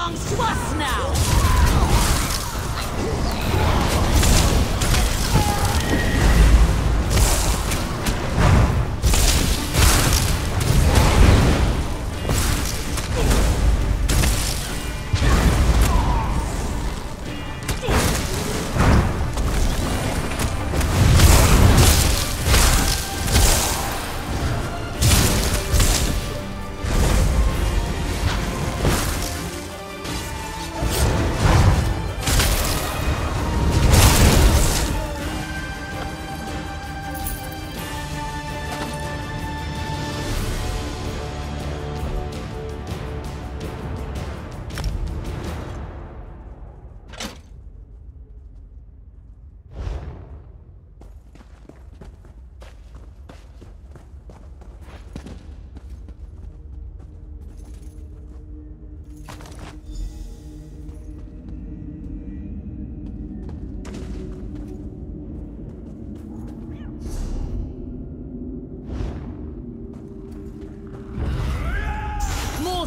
belongs to us now!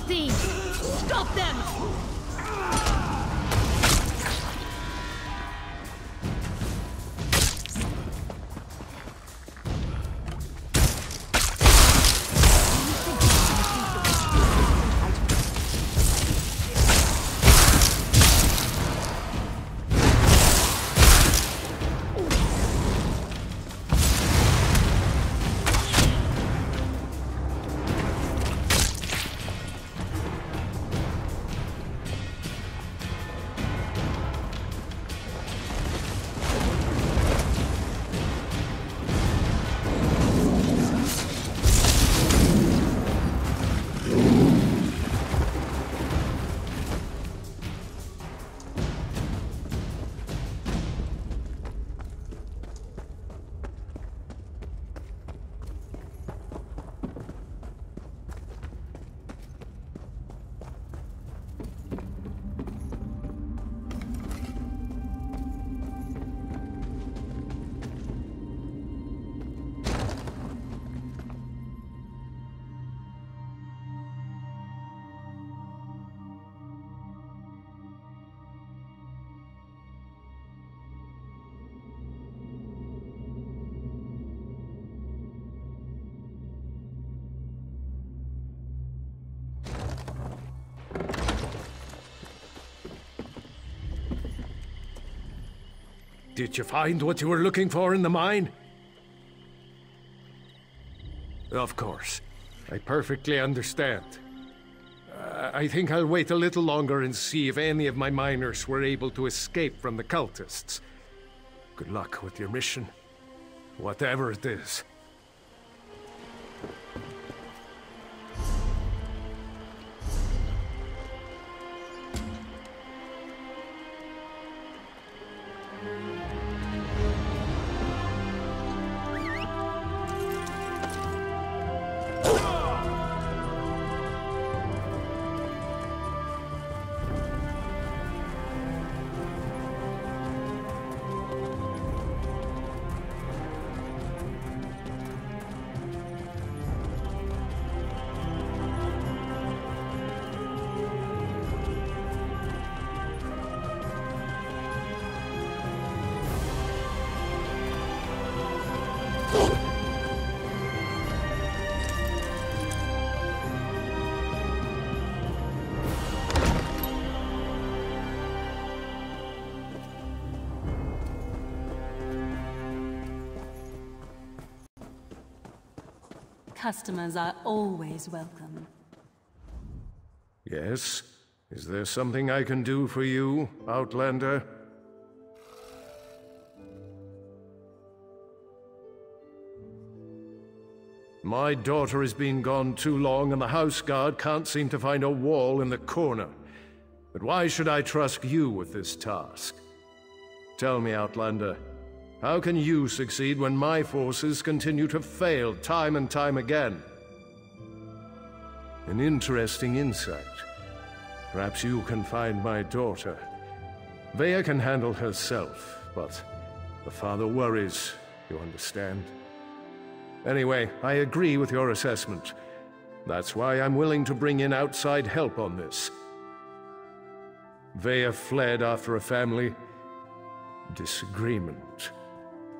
Thieves! Stop them! Did you find what you were looking for in the mine? Of course. I perfectly understand. I think I'll wait a little longer and see if any of my miners were able to escape from the cultists. Good luck with your mission, whatever it is. Customers are always welcome. Yes? Is there something I can do for you, Outlander? My daughter has been gone too long and the house guard can't seem to find a wall in the corner. But why should I trust you with this task? Tell me, Outlander, how can you succeed when my forces continue to fail time and time again? An interesting insight. Perhaps you can find my daughter. Vea can handle herself, but the father worries, you understand? Anyway, I agree with your assessment. That's why I'm willing to bring in outside help on this. Vea fled after a family disagreement.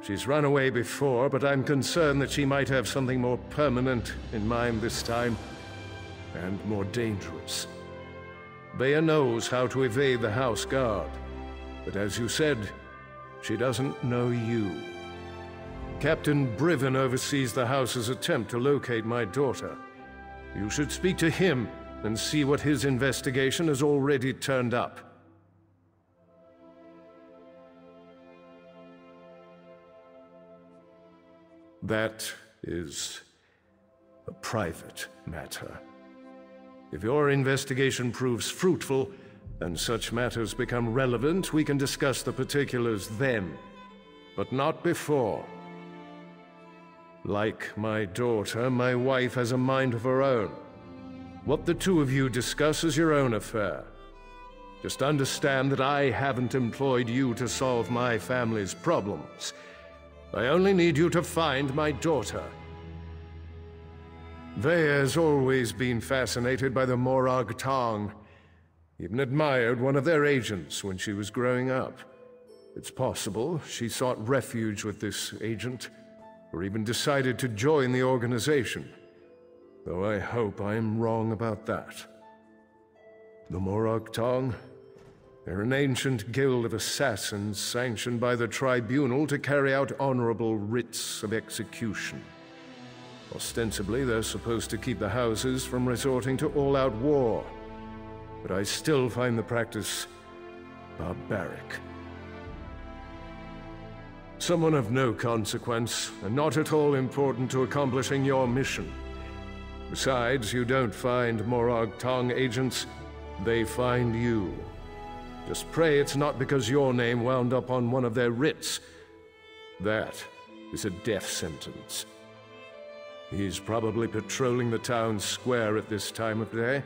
She's run away before, but I'm concerned that she might have something more permanent in mind this time, and more dangerous. Vea knows how to evade the house guard, but as you said, she doesn't know you. Captain Briven oversees the house's attempt to locate my daughter. You should speak to him and see what his investigation has already turned up. That is a private matter. If your investigation proves fruitful, and such matters become relevant, we can discuss the particulars then, but not before. Like my daughter, my wife has a mind of her own. What the two of you discuss is your own affair. Just understand that I haven't employed you to solve my family's problems. I only need you to find my daughter. Vea has always been fascinated by the Morag Tong. Even admired one of their agents when she was growing up. It's possible she sought refuge with this agent, or even decided to join the organization, though I hope I'm wrong about that. The Morag Tong? They're an ancient guild of assassins sanctioned by the tribunal to carry out honorable writs of execution. Ostensibly, they're supposed to keep the houses from resorting to all-out war, but I still find the practice barbaric. Someone of no consequence, and not at all important to accomplishing your mission. Besides, you don't find Morag Tong agents, they find you. Just pray it's not because your name wound up on one of their writs. That is a death sentence. He's probably patrolling the town square at this time of day.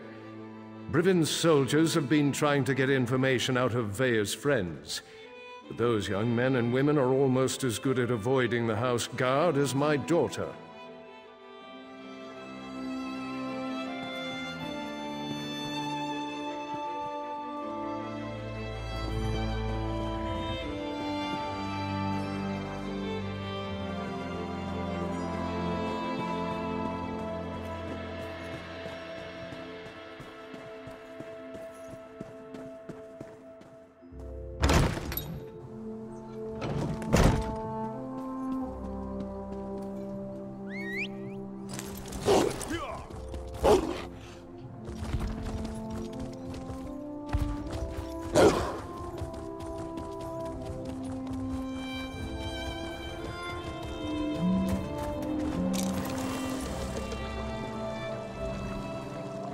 Briven's soldiers have been trying to get information out of Vea's friends. But those young men and women are almost as good at avoiding the house guard as my daughter.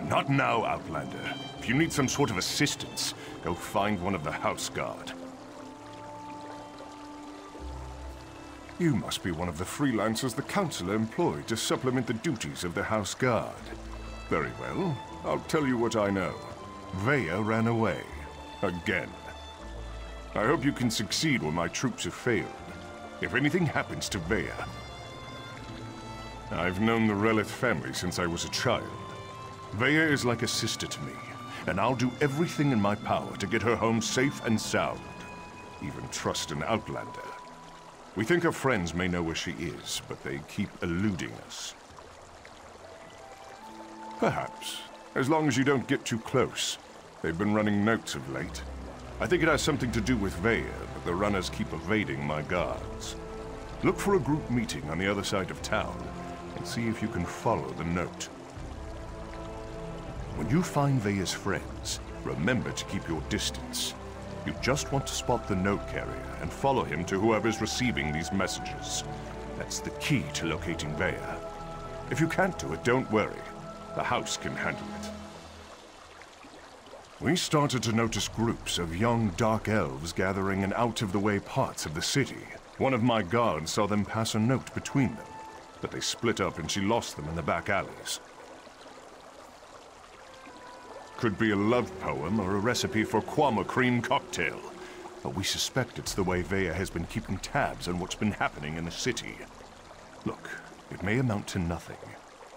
Not now, Outlander. If you need some sort of assistance, go find one of the House Guard. You must be one of the freelancers the Councilor employed to supplement the duties of the House Guard. Very well. I'll tell you what I know. Vea ran away. Again. I hope you can succeed where my troops have failed. If anything happens to Vea... I've known the Relith family since I was a child. Vea is like a sister to me, and I'll do everything in my power to get her home safe and sound. Even trust an Outlander. We think her friends may know where she is, but they keep eluding us. Perhaps, as long as you don't get too close. They've been running notes of late. I think it has something to do with Vea, but the runners keep evading my guards. Look for a group meeting on the other side of town, and see if you can follow the note. When you find Vea's friends, remember to keep your distance. You just want to spot the note carrier and follow him to whoever's receiving these messages. That's the key to locating Vea. If you can't do it, don't worry. The house can handle it. We started to notice groups of young dark elves gathering in out-of-the-way parts of the city. One of my guards saw them pass a note between them, but they split up and she lost them in the back alleys. Could be a love poem or a recipe for Kwama cream cocktail. But we suspect it's the way Vea has been keeping tabs on what's been happening in the city. Look, it may amount to nothing,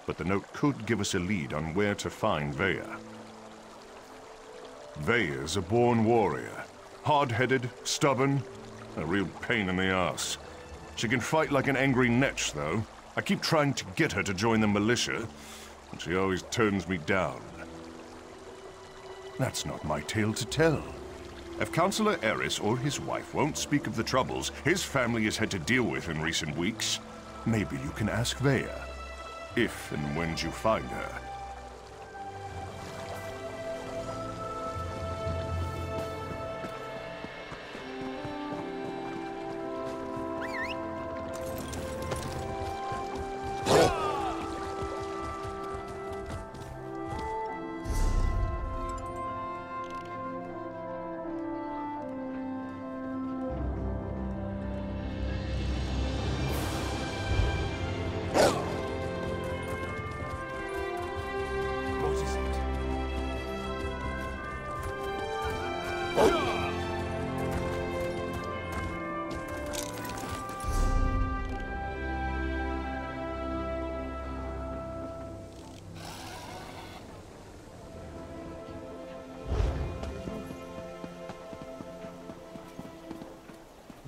but the note could give us a lead on where to find Vea. Veya's a born warrior. Hard-headed, stubborn, a real pain in the ass. She can fight like an angry netch, though. I keep trying to get her to join the militia, and she always turns me down. That's not my tale to tell. If Councillor Eris or his wife won't speak of the troubles his family has had to deal with in recent weeks, maybe you can ask Veya. If and when you find her.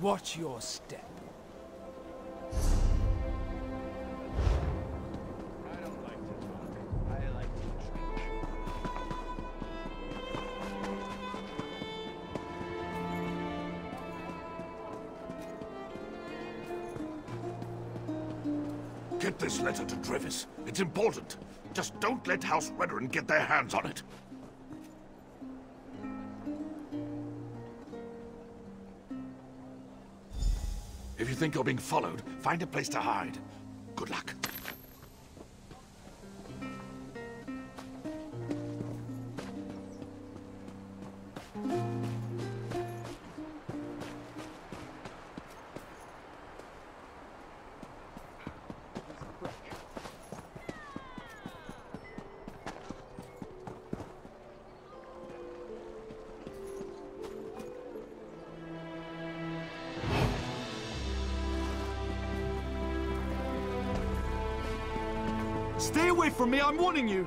Watch your step. I don't like to talk. I like to drink. Get this letter to Trevis. It's important. Just don't let House Redden get their hands on it. If you think you're being followed, find a place to hide. Good luck. Stay away from me, I'm warning you!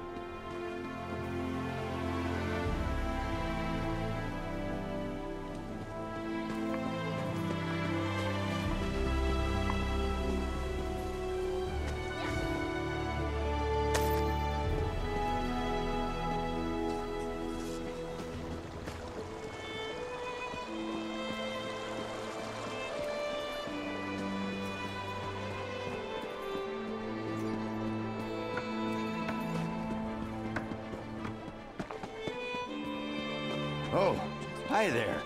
Oh, hi there.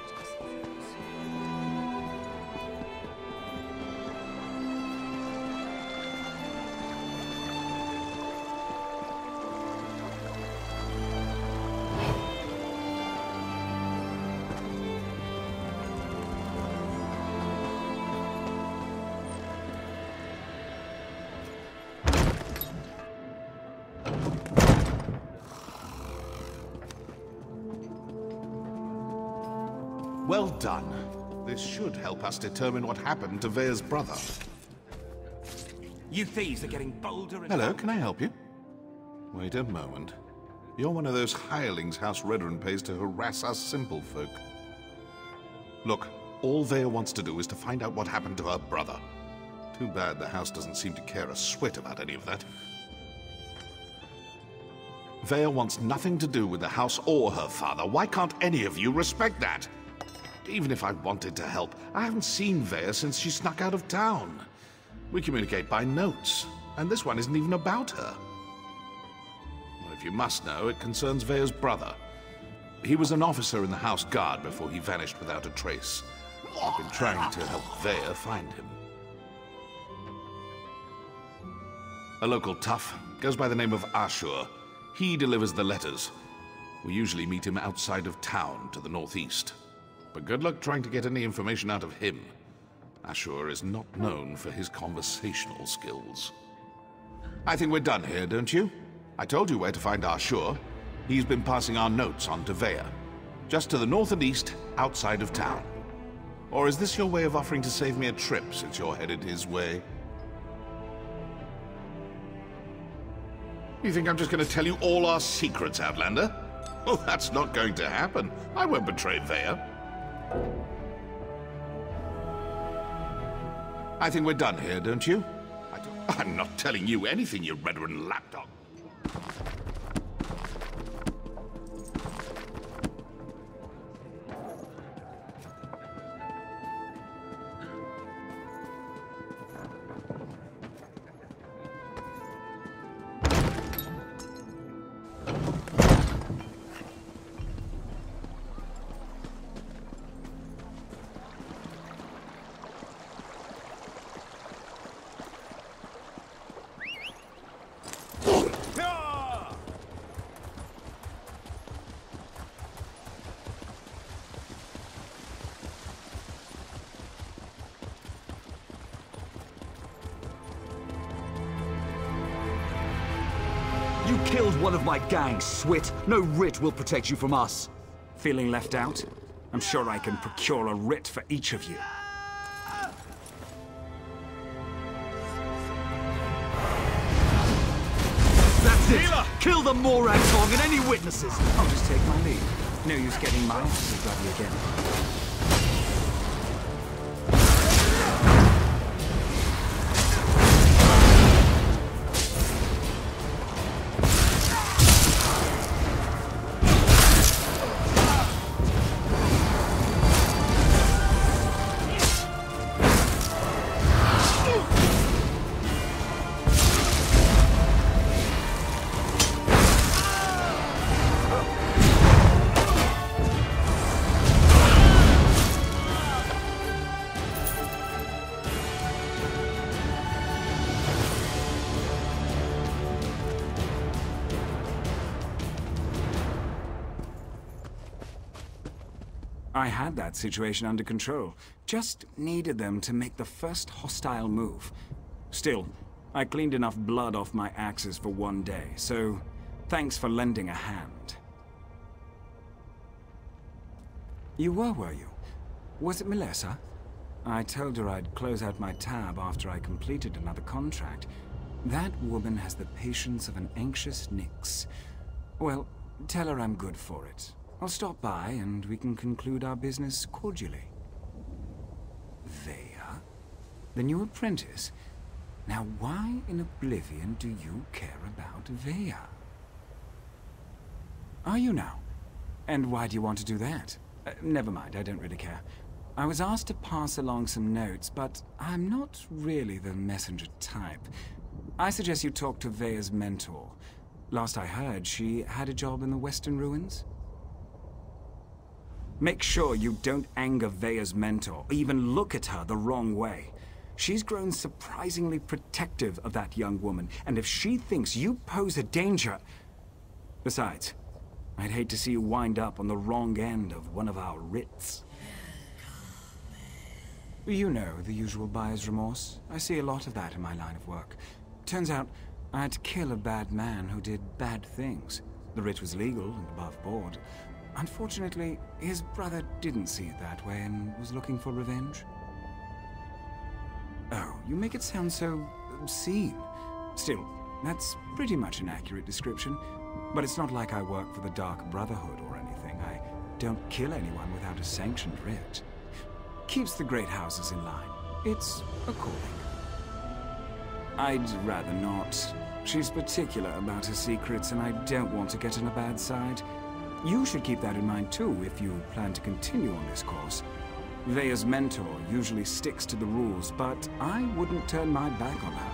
Well done. This should help us determine what happened to Veya's brother. You thieves are getting bolder and... Hello, can I help you? Wait a moment. You're one of those hirelings House Redden pays to harass us simple folk. Look, all Veya wants to do is to find out what happened to her brother. Too bad the house doesn't seem to care a swit about any of that. Veya wants nothing to do with the house or her father. Why can't any of you respect that? Even if I wanted to help, I haven't seen Veya since she snuck out of town. We communicate by notes, and this one isn't even about her. Well, if you must know, it concerns Veya's brother. He was an officer in the House Guard before he vanished without a trace. I've been trying to help Veya find him. A local tough, goes by the name of Ashur. He delivers the letters. We usually meet him outside of town to the northeast. But good luck trying to get any information out of him. Ashur is not known for his conversational skills. I think we're done here, don't you? I told you where to find Ashur. He's been passing our notes on to Veya. Just to the north and east, outside of town. Or is this your way of offering to save me a trip, since you're headed his way? You think I'm just going to tell you all our secrets, Outlander? Oh, that's not going to happen. I won't betray Vea. I think we're done here, don't you? I'm not telling you anything, you veteran lapdog. You killed one of my gang, Swit. No writ will protect you from us. Feeling left out? I'm sure I can procure a writ for each of you. That's it! Kill the Morag Tong and any witnesses! I'll just take my leave. No use getting my asses bloody again. I had that situation under control. Just needed them to make the first hostile move. Still, I cleaned enough blood off my axes for one day, so thanks for lending a hand. You were you? Was it Melissa? I told her I'd close out my tab after I completed another contract. That woman has the patience of an anxious Nyx. Well, tell her I'm good for it. I'll stop by and we can conclude our business cordially. Vea? The new apprentice? Now why in oblivion do you care about Vea? Are you now? And why do you want to do that? Never mind, I don't really care. I was asked to pass along some notes, but I'm not really the messenger type. I suggest you talk to Vea's mentor. Last I heard, she had a job in the Western Ruins. Make sure you don't anger Vea's mentor, or even look at her the wrong way. She's grown surprisingly protective of that young woman, and if she thinks you pose a danger... Besides, I'd hate to see you wind up on the wrong end of one of our writs. You know, the usual buyer's remorse. I see a lot of that in my line of work. Turns out, I had to kill a bad man who did bad things. The writ was legal and above board. Unfortunately, his brother didn't see it that way and was looking for revenge. Oh, you make it sound so obscene. Still, that's pretty much an accurate description. But it's not like I work for the Dark Brotherhood or anything. I don't kill anyone without a sanctioned writ. Keeps the great houses in line. It's a calling. I'd rather not. She's particular about her secrets, and I don't want to get on a bad side. You should keep that in mind too if you plan to continue on this course. Vea's mentor usually sticks to the rules, but I wouldn't turn my back on her.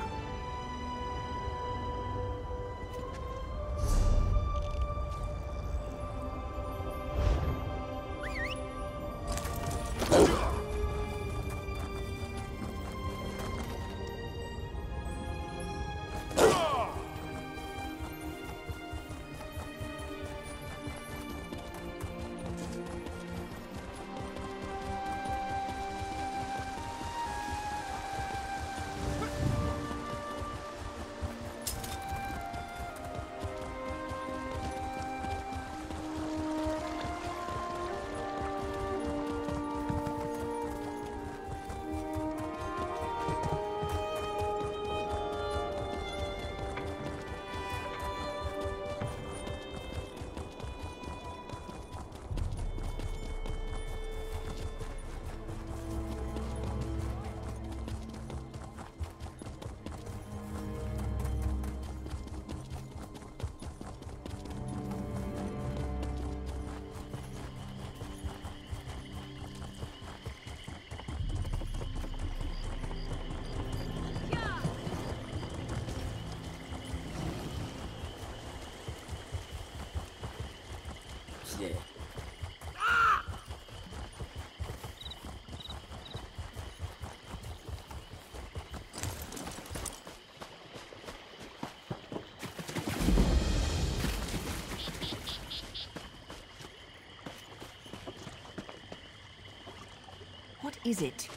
it? What is it?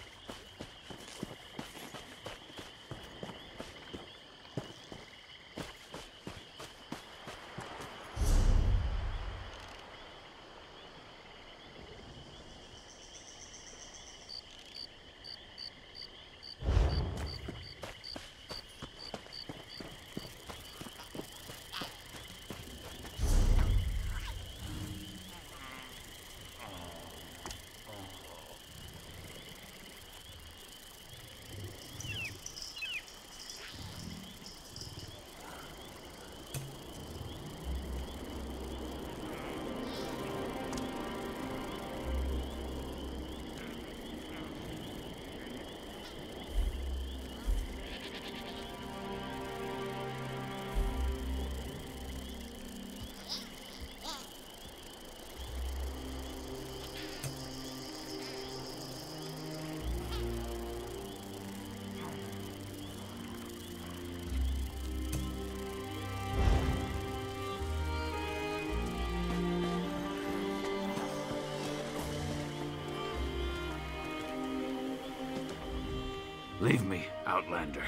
Leave me, Outlander.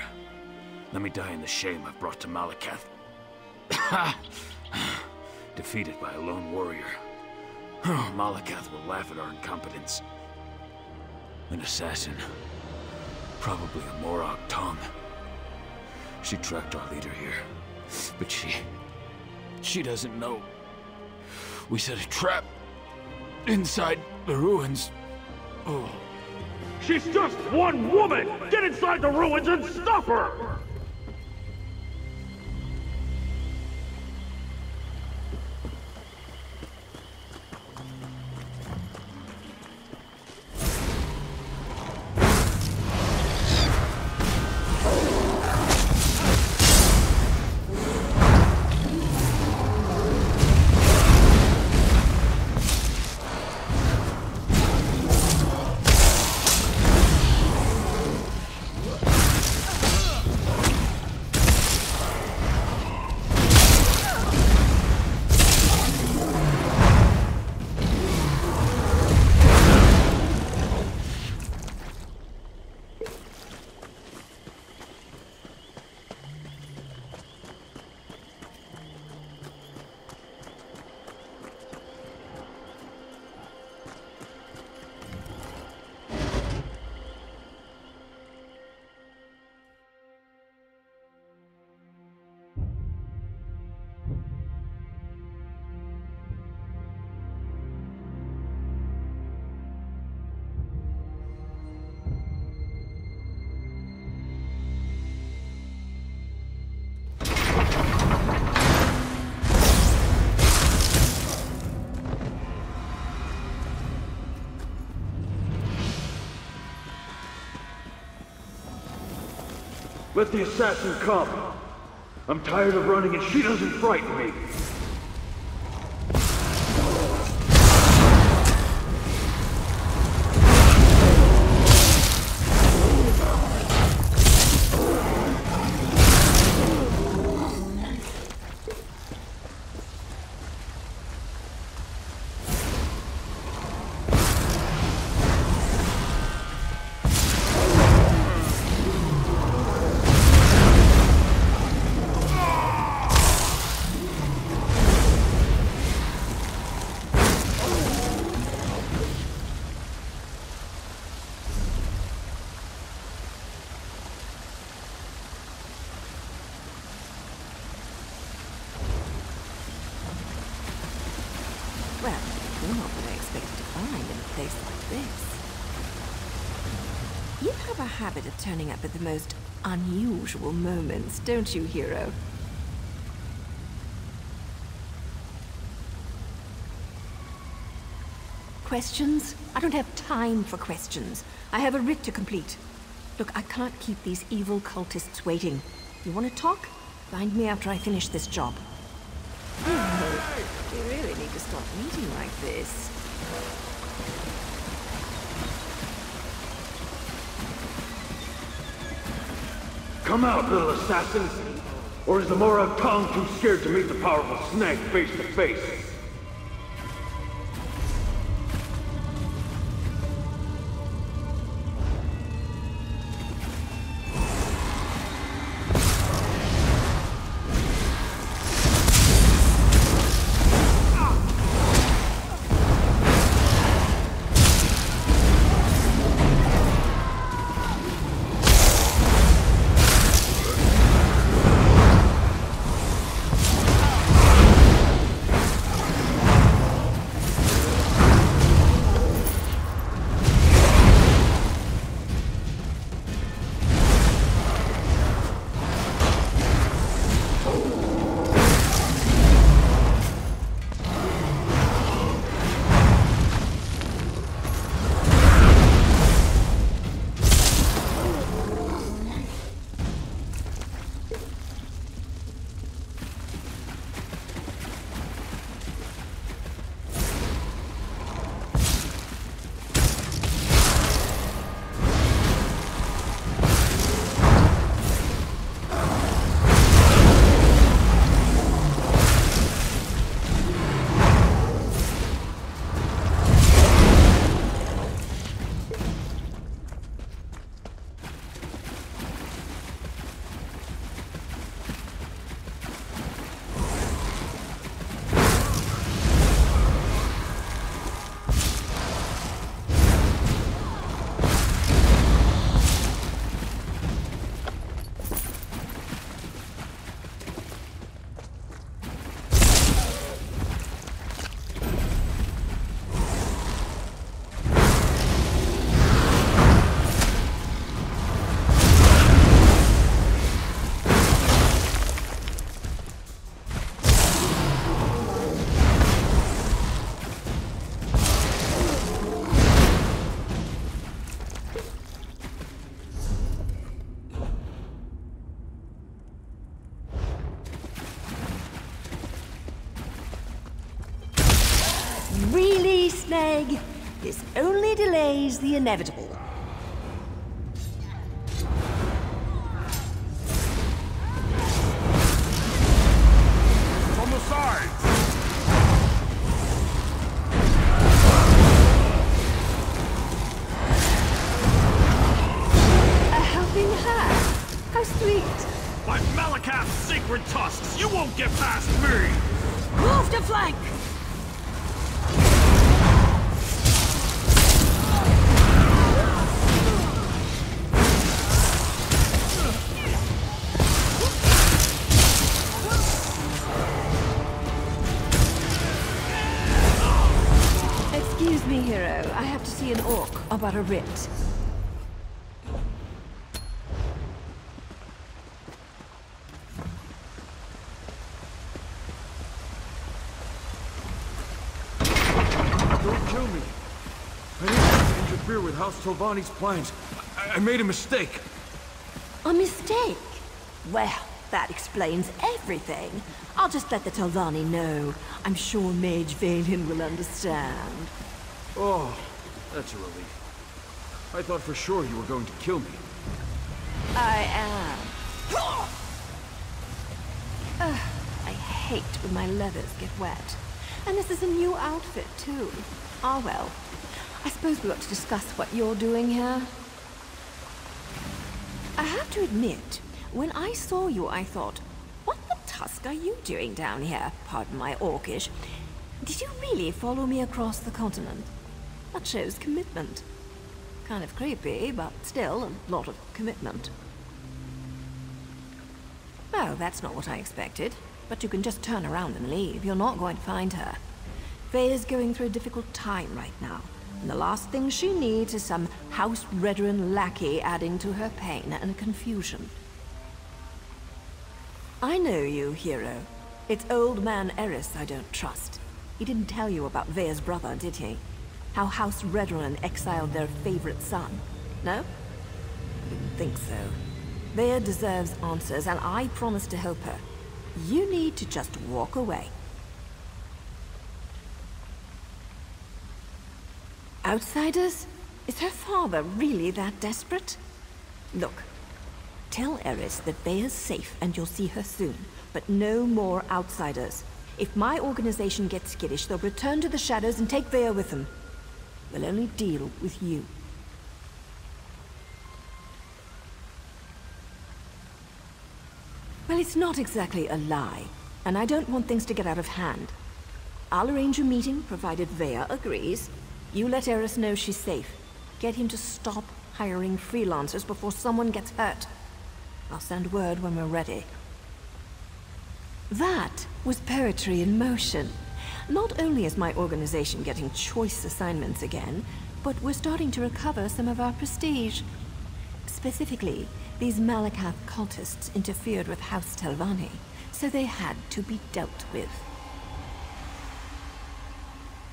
Let me die in the shame I've brought to Malakath. Defeated by a lone warrior. Malakath will laugh at our incompetence. An assassin. Probably a Morag tongue. She tracked our leader here. But she doesn't know. We set a trap inside the ruins. Oh. She's just one woman! Get inside the ruins and stop her! Let the assassin come. I'm tired of running and she doesn't frighten me. Well, you're not what I expected to find in a place like this. You have a habit of turning up at the most unusual moments, don't you, hero? Questions? I don't have time for questions. I have a writ to complete. Look, I can't keep these evil cultists waiting. You want to talk? Find me after I finish this job. Hey! We really need to stop meeting like this. Come out, little assassin! Or is the Morag Tong too scared to meet the powerful snake face to face? Really, Snag? This only delays the inevitable. On the sides! A helping hand? How sweet. By Malakath's sacred tusks, you won't get past me! Move to flank! Excuse me, hero. I have to see an orc about a writ. Don't kill me. I didn't interfere with House Tolvani's plans. I made a mistake. A mistake? Well, that explains everything. I'll just let the Tolvani know. I'm sure Mage Valian will understand. Oh, that's a relief. I thought for sure you were going to kill me. I am. I hate when my leathers get wet. And this is a new outfit, too. Ah, well. I suppose we ought to discuss what you're doing here. I have to admit, when I saw you, I thought, what the tusk are you doing down here? Pardon my orcish. Did you really follow me across the continent? That shows commitment. Kind of creepy, but still a lot of commitment. Well, that's not what I expected. But you can just turn around and leave. You're not going to find her. Faye is going through a difficult time right now. And the last thing she needs is some House Redren lackey adding to her pain and confusion. I know you, hero. It's old man Eris I don't trust. He didn't tell you about Vea's brother, did he? How House Redren exiled their favorite son. No? I didn't think so. Vea deserves answers, and I promise to help her. You need to just walk away. Outsiders? Is her father really that desperate? Look, tell Eris that Vea's safe and you'll see her soon, but no more outsiders. If my organization gets skittish, they'll return to the shadows and take Vea with them. We'll only deal with you. Well, it's not exactly a lie, and I don't want things to get out of hand. I'll arrange a meeting, provided Vea agrees. You let Eris know she's safe. Get him to stop hiring freelancers before someone gets hurt. I'll send word when we're ready. That was poetry in motion. Not only is my organization getting choice assignments again, but we're starting to recover some of our prestige. Specifically, these Malakath cultists interfered with House Telvanni, so they had to be dealt with.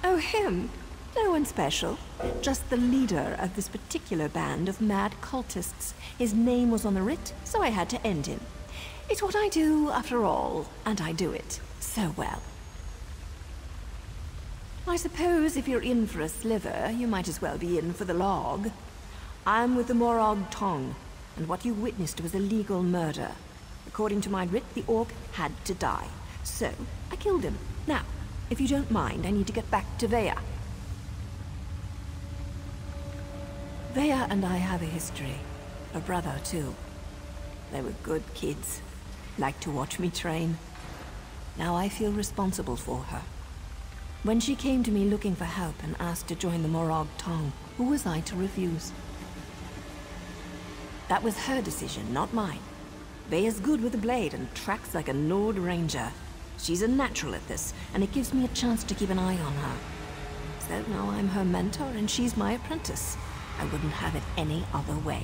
Oh, him? No one special. Just the leader of this particular band of mad cultists. His name was on the writ, so I had to end him. It's what I do, after all, and I do it so well. I suppose if you're in for a sliver, you might as well be in for the log. I'm with the Morag Tong, and what you witnessed was a legal murder. According to my writ, the orc had to die. So, I killed him. Now, if you don't mind, I need to get back to Vea. Vea and I have a history. A brother, too. They were good kids. Liked to watch me train. Now I feel responsible for her. When she came to me looking for help and asked to join the Morag Tong, who was I to refuse? That was her decision, not mine. Vea's good with a blade and tracks like a Nord Ranger. She's a natural at this, and it gives me a chance to keep an eye on her. So now I'm her mentor and she's my apprentice. I wouldn't have it any other way.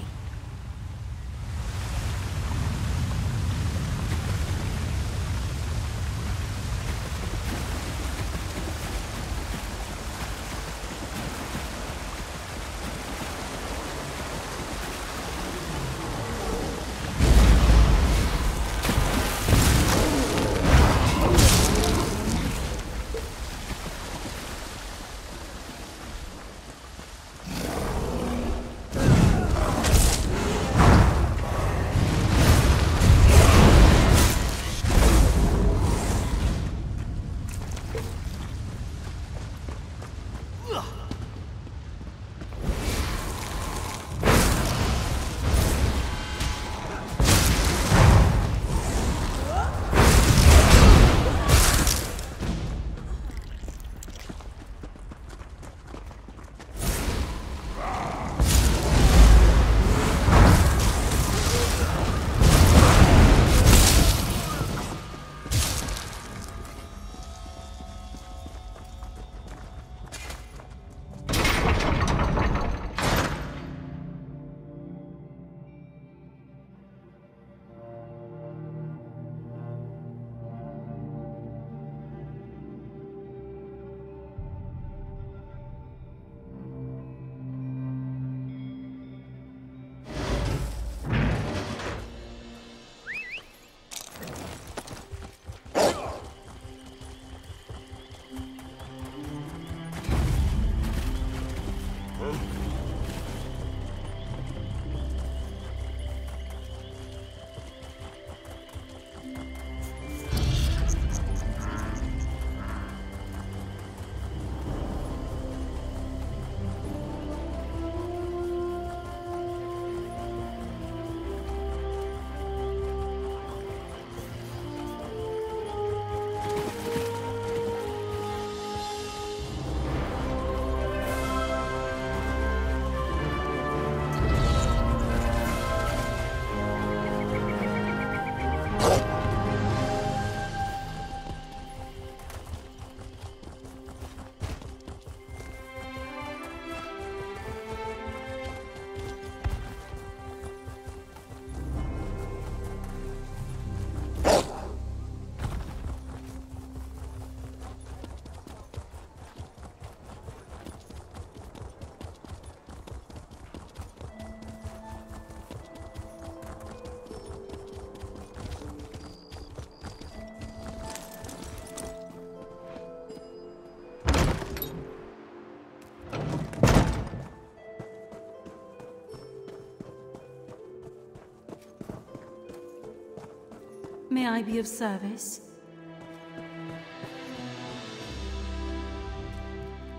I be of service?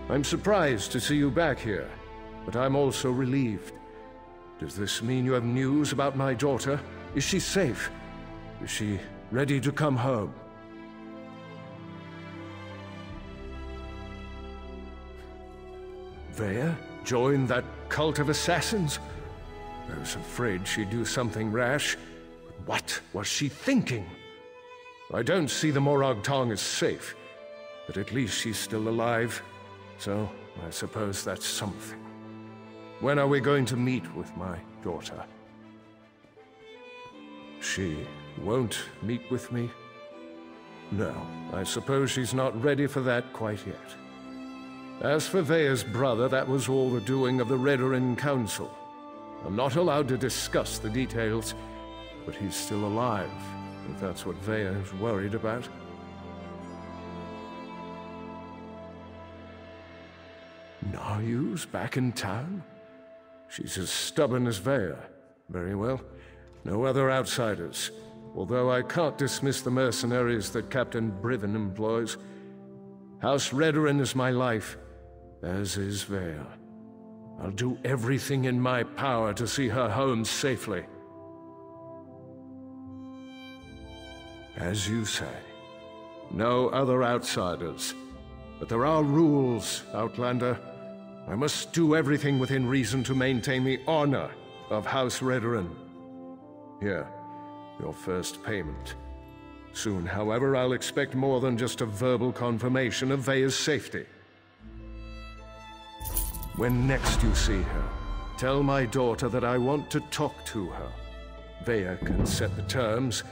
I'm surprised to see you back here, but I'm also relieved. Does this mean you have news about my daughter? Is she safe? Is she ready to come home? Vea joined that cult of assassins? I was afraid she'd do something rash. But what was she thinking? I don't see the Morag Tong as safe, but at least she's still alive, so I suppose that's something. When are we going to meet with my daughter? She won't meet with me? No, I suppose she's not ready for that quite yet. As for Vea's brother, that was all the doing of the Redoran Council. I'm not allowed to discuss the details, but he's still alive, if that's what Vea is worried about. Naryu's back in town? She's as stubborn as Vea. Very well. No other outsiders. Although I can't dismiss the mercenaries that Captain Briven employs. House Redoran is my life, as is Vea. I'll do everything in my power to see her home safely. As you say, no other outsiders. But there are rules, Outlander. I must do everything within reason to maintain the honor of House Redoran. Here, your first payment. Soon, however, I'll expect more than just a verbal confirmation of Vea's safety. When next you see her, tell my daughter that I want to talk to her. Vea can set the terms,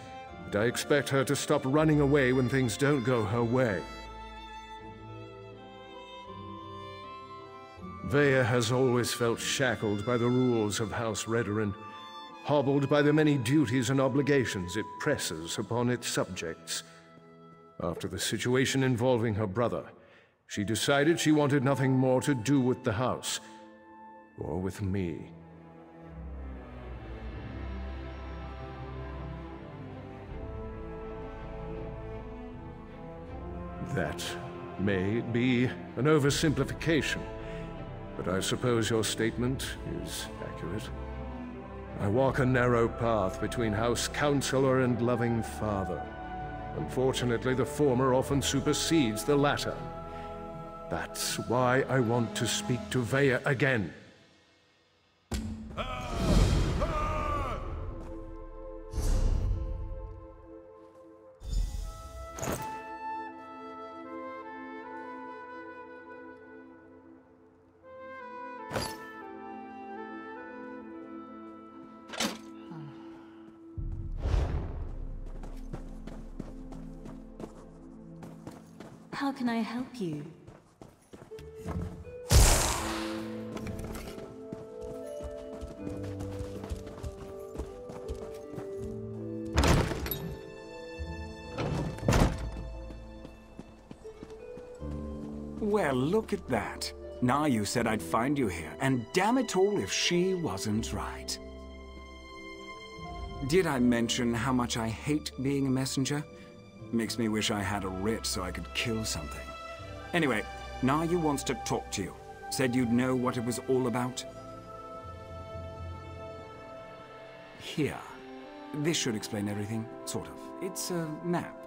but I expect her to stop running away when things don't go her way. Vea has always felt shackled by the rules of House Redoran, hobbled by the many duties and obligations it presses upon its subjects. After the situation involving her brother, she decided she wanted nothing more to do with the house, or with me. That may be an oversimplification, but I suppose your statement is accurate. I walk a narrow path between House Counselor and loving father. Unfortunately, the former often supersedes the latter. That's why I want to speak to Vea again. How can I help you? Well, look at that. Naryu said I'd find you here, and damn it all if she wasn't right. Did I mention how much I hate being a messenger? Makes me wish I had a writ so I could kill something. Anyway, Naryu wants to talk to you. Said you'd know what it was all about. Here. This should explain everything, sort of. It's a map.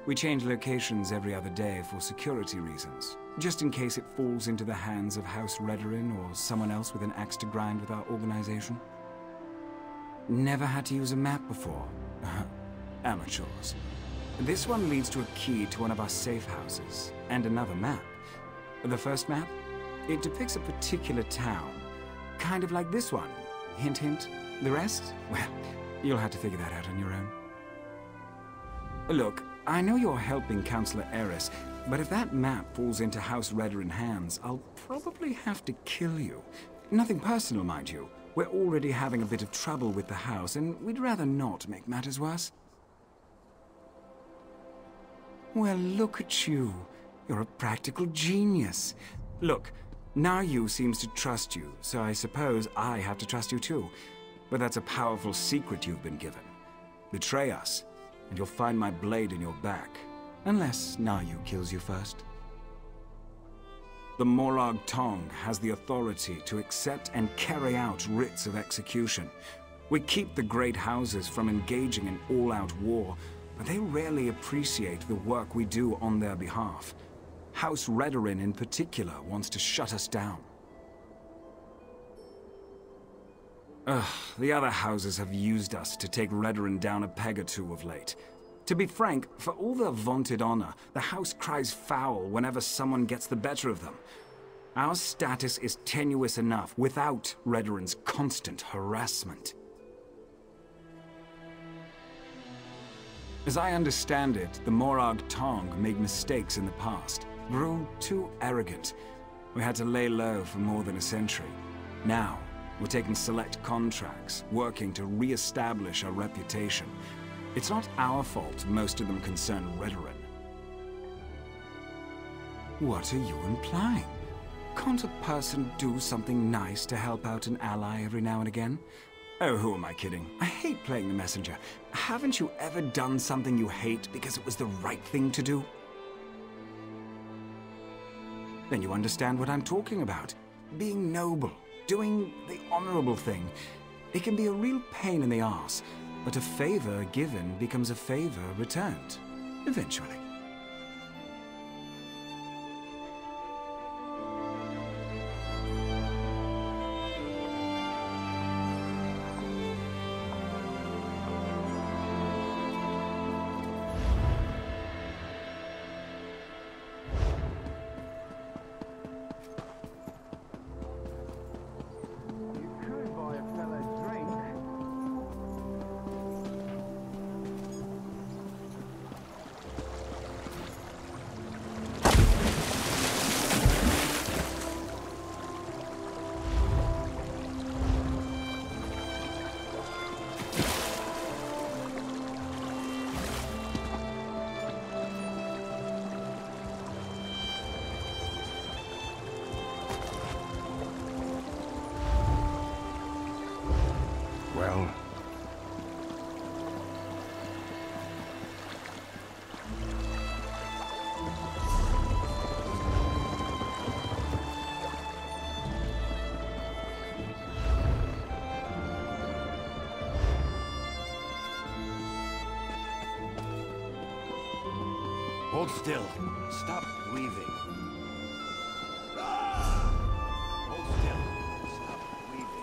We change locations every other day for security reasons, just in case it falls into the hands of House Redoran or someone else with an axe to grind with our organization. Never had to use a map before. Amateurs. This one leads to a key to one of our safe houses, and another map. The first map? It depicts a particular town, kind of like this one. Hint, hint. The rest? Well, you'll have to figure that out on your own. Look, I know you're helping Councillor Eris, but if that map falls into House Redoran hands, I'll probably have to kill you. Nothing personal, mind you. We're already having a bit of trouble with the house, and we'd rather not make matters worse. Well, look at you. You're a practical genius. Look, Naryu seems to trust you, so I suppose I have to trust you too. But that's a powerful secret you've been given. Betray us, and you'll find my blade in your back. Unless Nayu kills you first. The Morag Tong has the authority to accept and carry out writs of execution. We keep the great houses from engaging in all-out war, but they rarely appreciate the work we do on their behalf. House Redorin in particular wants to shut us down. The other houses have used us to take Redorin down a peg or two of late. To be frank, for all their vaunted honor, the house cries foul whenever someone gets the better of them. Our status is tenuous enough without Redorin's constant harassment. As I understand it, the Morag Tong made mistakes in the past, grew too arrogant. We had to lay low for more than a century. Now, we're taking select contracts, working to re-establish our reputation. It's not our fault most of them concern Redorin. What are you implying? Can't a person do something nice to help out an ally every now and again? Oh, who am I kidding? I hate playing the messenger. Haven't you ever done something you hate because it was the right thing to do? Then you understand what I'm talking about. Being noble, doing the honorable thing. It can be a real pain in the arse, but a favor given becomes a favor returned, eventually. Well, hold still. Stop breathing. Hold still. Stop breathing.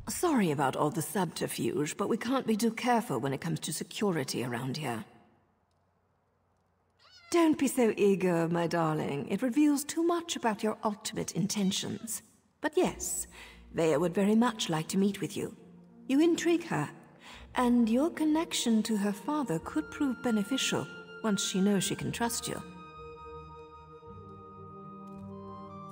Sorry about all the subterfuge, but we can't be too careful when it comes to security around here. Don't be so eager, my darling. It reveals too much about your ultimate intentions. But yes, Vea would very much like to meet with you. You intrigue her, and your connection to her father could prove beneficial once she knows she can trust you.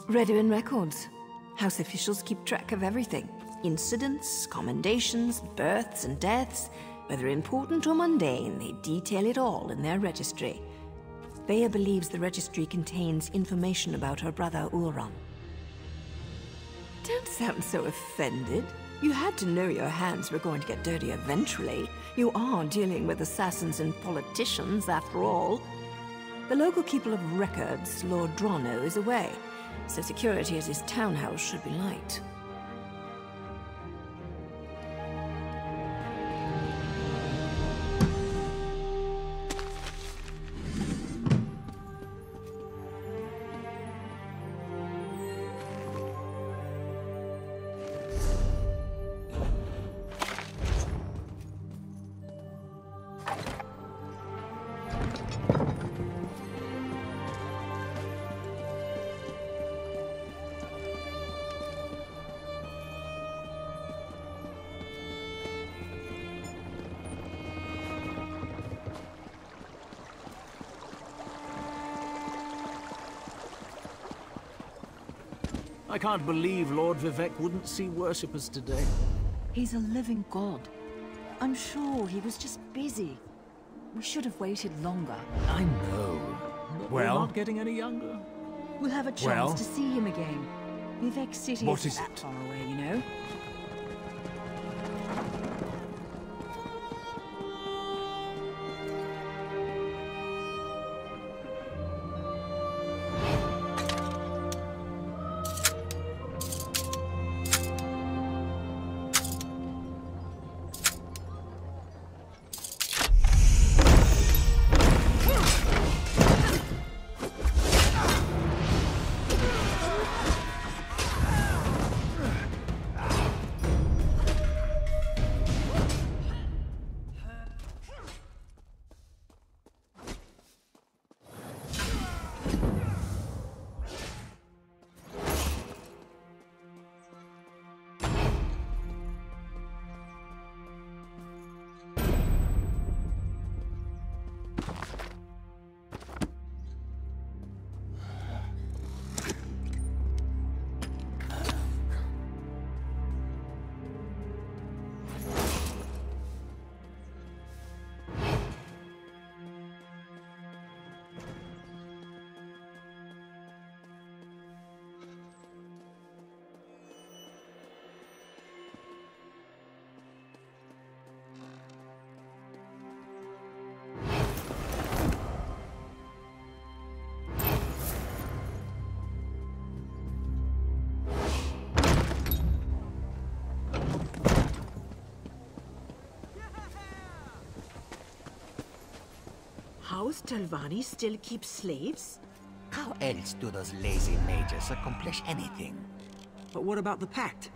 Redorin records. House officials keep track of everything. Incidents, commendations, births and deaths. Whether important or mundane, they detail it all in their registry. Vea believes the registry contains information about her brother Ulron. Don't sound so offended. You had to know your hands were going to get dirty eventually. You are dealing with assassins and politicians, after all. The local keeper of records, Lord Drono, is away, so security at his townhouse should be light. I can't believe Lord Vivek wouldn't see worshippers today. He's a living god. I'm sure he was just busy. We should have waited longer. I know. But we're not getting any younger. We'll have a chance to see him again. Vivek City What isn't is that it? far away, you know. House Telvanni still keeps slaves? How else do those lazy mages accomplish anything? But what about the Pact?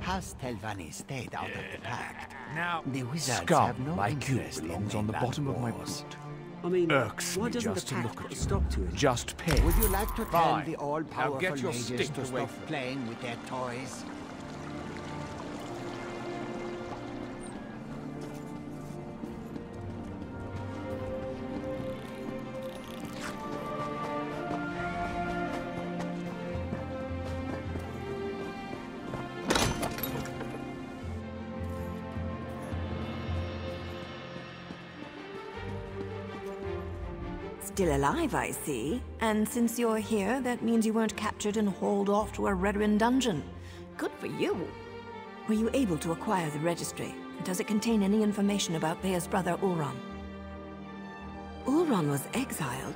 House Telvanni stayed out of the Pact. Now, The wizards scum have no like you interest belongs in on the mainland bottom of my wars. boot. I mean, Irks why me doesn't just the to Pact look at put a you. stop to it? Just pay. Would you like to tell Fine. the Now all-powerful get your mages stink to away stop from me. playing with their toys? Still alive, I see. And since you're here, that means you weren't captured and hauled off to a Redoran dungeon. Good for you. Were you able to acquire the registry? Does it contain any information about Vea's brother, Ulron? Ulron was exiled?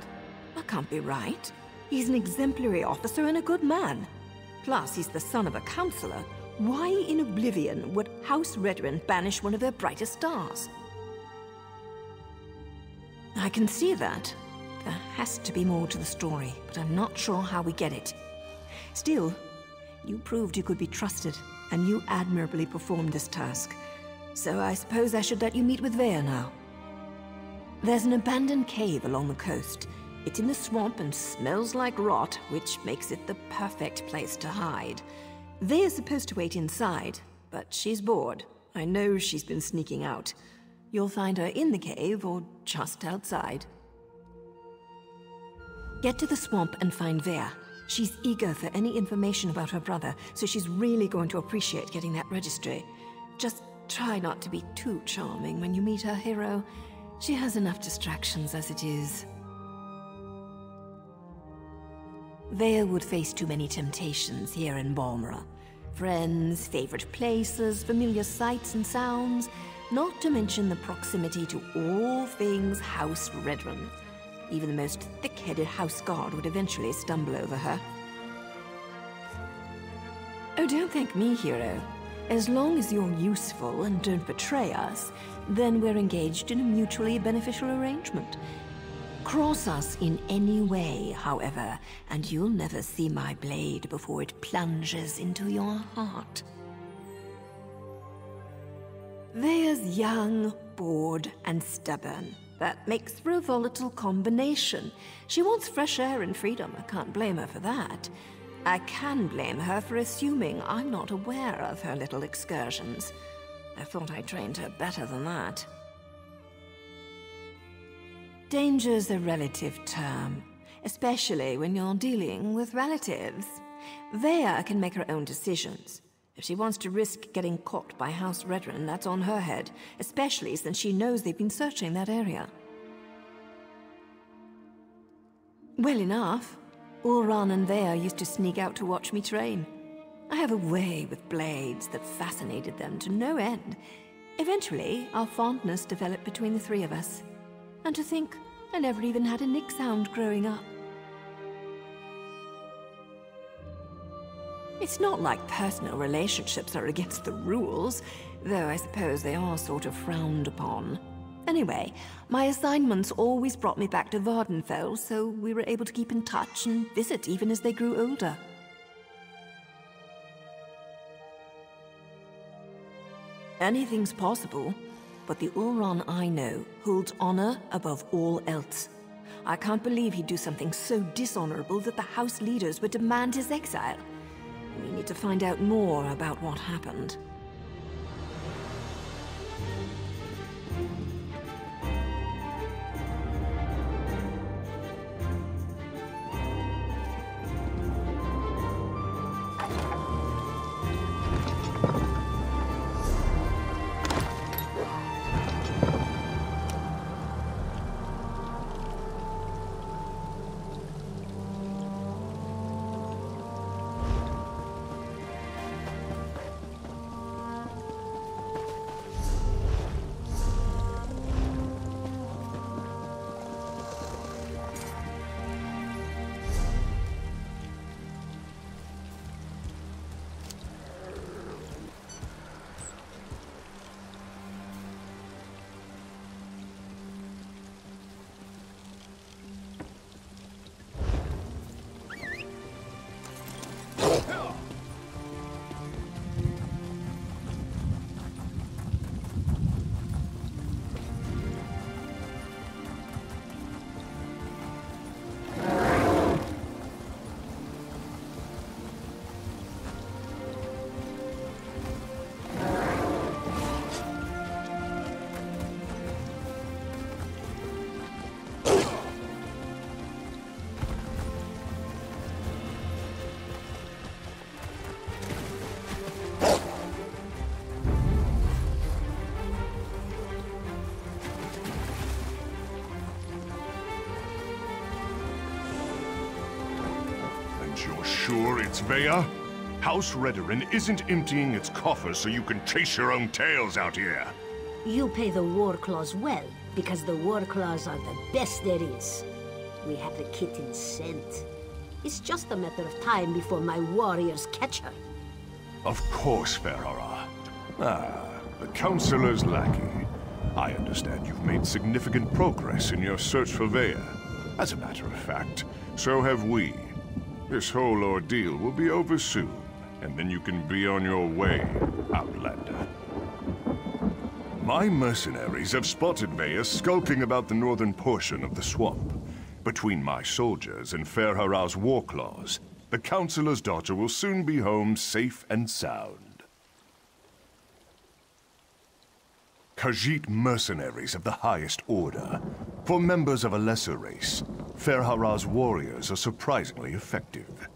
That can't be right. He's an exemplary officer and a good man. Plus, he's the son of a counselor. Why in oblivion would House Redoran banish one of their brightest stars? I can see that. There has to be more to the story, but I'm not sure how we get it. Still, you proved you could be trusted, and you admirably performed this task. So I suppose I should let you meet with Vea now. There's an abandoned cave along the coast. It's in the swamp and smells like rot, which makes it the perfect place to hide. Vea's supposed to wait inside, but she's bored. I know she's been sneaking out. You'll find her in the cave or just outside. Get to the swamp and find Vea. She's eager for any information about her brother, so she's really going to appreciate getting that registry. Just try not to be too charming when you meet her hero. She has enough distractions as it is. Vea would face too many temptations here in Balmora. Friends, favorite places, familiar sights and sounds, not to mention the proximity to all things House Redren. Even the most thick-headed house guard would eventually stumble over her. Oh, don't thank me, hero. As long as you're useful and don't betray us, then we're engaged in a mutually beneficial arrangement. Cross us in any way, however, and you'll never see my blade before it plunges into your heart. Vea's young, bored, and stubborn. That makes for a volatile combination. She wants fresh air and freedom. I can't blame her for that. I can blame her for assuming I'm not aware of her little excursions. I thought I trained her better than that. Danger's a relative term, especially when you're dealing with relatives. Vea can make her own decisions. If she wants to risk getting caught by House Redren, that's on her head, especially since she knows they've been searching that area. Well enough. Ulran and Vea used to sneak out to watch me train. I have a way with blades that fascinated them to no end. Eventually, our fondness developed between the three of us. And to think, I never even had a nick sound growing up. It's not like personal relationships are against the rules, though I suppose they are sort of frowned upon. Anyway, my assignments always brought me back to Vardenfell, so we were able to keep in touch and visit even as they grew older. Anything's possible, but the Ulran I know holds honor above all else. I can't believe he'd do something so dishonorable that the house leaders would demand his exile. We need to find out more about what happened. You're sure it's Vea? House Redren isn't emptying its coffers so you can chase your own tails out here. You pay the war claws well, because the war claws are the best there is. We have the kitten's scent. It's just a matter of time before my warriors catch her. Of course, Ferhara. Ah, the Councilor's lackey. I understand you've made significant progress in your search for Vea. As a matter of fact, so have we. This whole ordeal will be over soon, and then you can be on your way, Outlander. My mercenaries have spotted Vea skulking about the northern portion of the swamp. Between my soldiers and Ferhara's war claws, the Councilor's daughter will soon be home safe and sound. Khajiit mercenaries of the highest order. For members of a lesser race, Ferhara's warriors are surprisingly effective.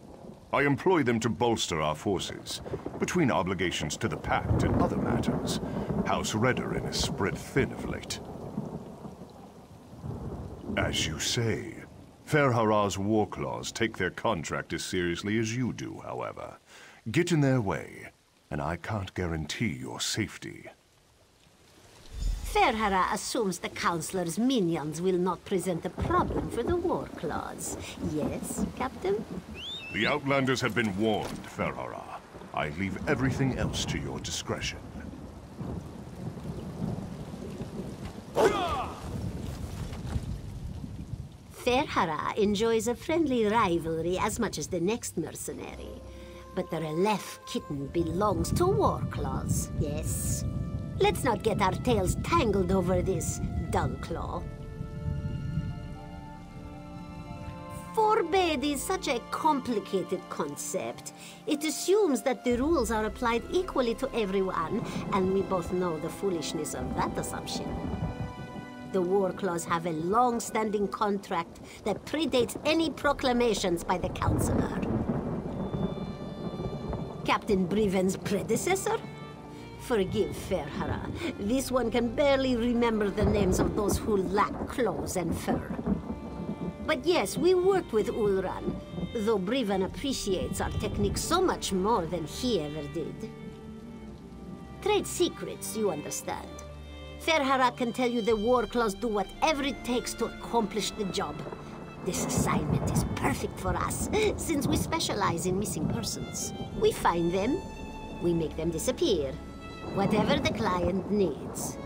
I employ them to bolster our forces. Between obligations to the Pact and other matters, House Redren is spread thin of late. As you say, Ferharah's war claws take their contract as seriously as you do, however. Get in their way, and I can't guarantee your safety. Ferharah assumes the Councilor's minions will not present a problem for the war clause. Yes, Captain? The Outlanders have been warned, Ferharah. I leave everything else to your discretion. Ferharah enjoys a friendly rivalry as much as the next mercenary. But the Relef kitten belongs to Warclaws, yes? Let's not get our tails tangled over this, Dullclaw. Forbade is such a complicated concept. It assumes that the rules are applied equally to everyone, and we both know the foolishness of that assumption. The Warclaws have a long-standing contract that predates any proclamations by the Councilor. Captain Briven's predecessor? Forgive Ferharah. This one can barely remember the names of those who lack claws and fur. But yes, we worked with Ulran, though Briven appreciates our technique so much more than he ever did. Trade secrets, you understand. Ferharah can tell you the Warclaws do whatever it takes to accomplish the job. This assignment is perfect for us, since we specialize in missing persons. We find them, we make them disappear. Whatever the client needs.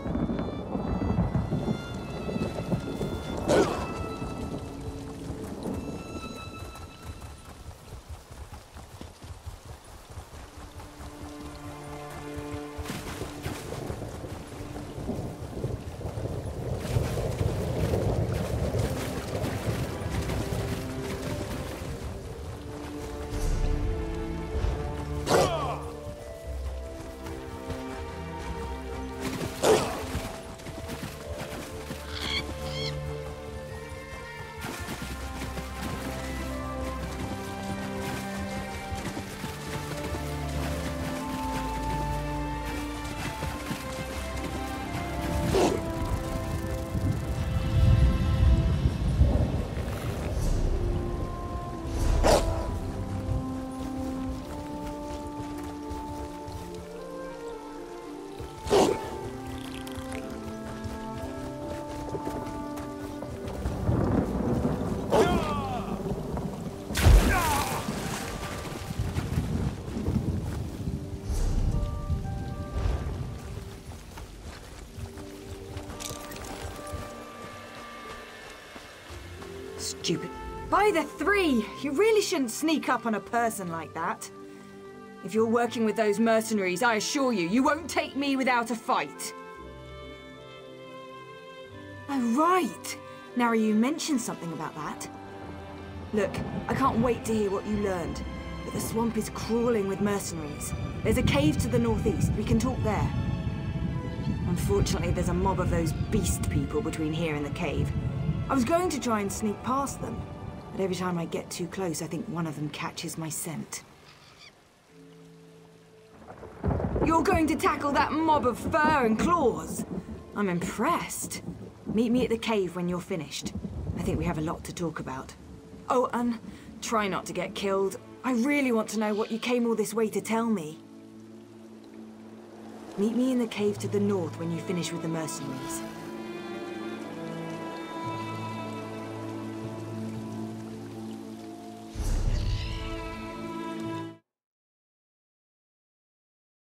Stupid. By the three! You really shouldn't sneak up on a person like that. If you're working with those mercenaries, I assure you, you won't take me without a fight. Oh, right. Now you mentioned something about that. Look, I can't wait to hear what you learned. But the swamp is crawling with mercenaries. There's a cave to the northeast. We can talk there. Unfortunately, there's a mob of those beast people between here and the cave. I was going to try and sneak past them, but every time I get too close, I think one of them catches my scent. You're going to tackle that mob of fur and claws? I'm impressed. Meet me at the cave when you're finished. I think we have a lot to talk about. Oh, and try not to get killed. I really want to know what you came all this way to tell me. Meet me in the cave to the north when you finish with the mercenaries.